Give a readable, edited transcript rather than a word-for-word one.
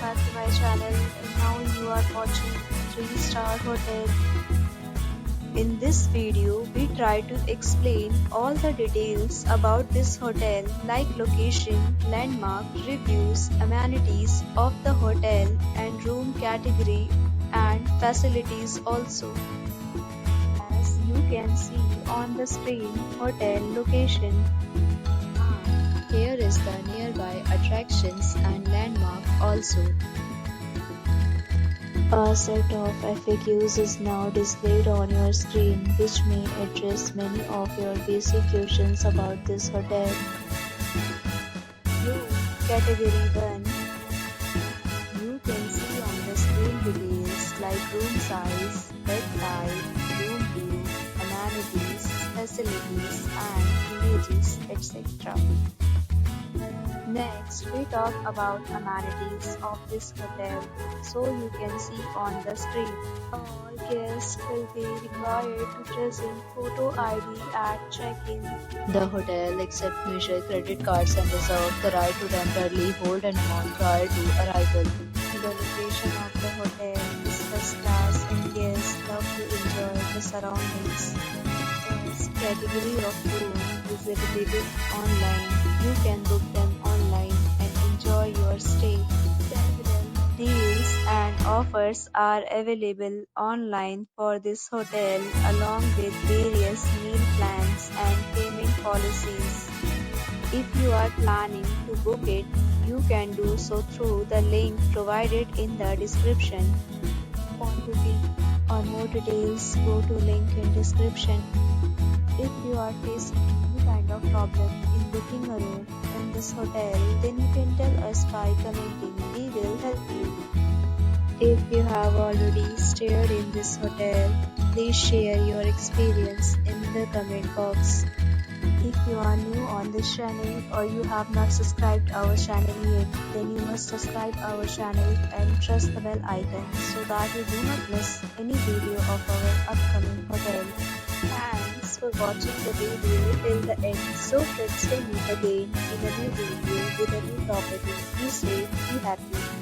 back to my channel, and now you are watching 3-star hotel. In this video, we try to explain all the details about this hotel like location, landmark, reviews, amenities of the hotel and room category and facilities also. As you can see on the screen, hotel location. Here is the nearby attractions and landmark also. A set of FAQs is now displayed on your screen, which may address many of your basic questions about this hotel. Room Category 1. You can see on the screen details like room size, bed type, room view, amenities, facilities and images, etc. Next, we talk about amenities of this hotel. So you can see on the screen. All guests will be required to present photo ID at check-in. The hotel accepts major credit cards and reserves the right to temporarily hold an amount prior to arrival. The location of the hotel is first class and guests love to enjoy the surroundings. First category of room is available online. You can book them online and enjoy your stay. Several deals and offers are available online for this hotel along with various meal plans and payment policies. If you are planning to book it, you can do so through the link provided in the description. For booking or more details, go to link in description. If you are facing any kind of problem in booking a room in this hotel, then you can tell us by commenting. We will help you. If you have already stayed in this hotel, please share your experience in the comment box. If you are new on this channel or you have not subscribed our channel yet, then you must subscribe our channel and press the bell icon so that you do not miss any video of our upcoming hotel. Thanks for watching the video till the end. So friends, will meet again in a new video with a new property. Be safe, be happy.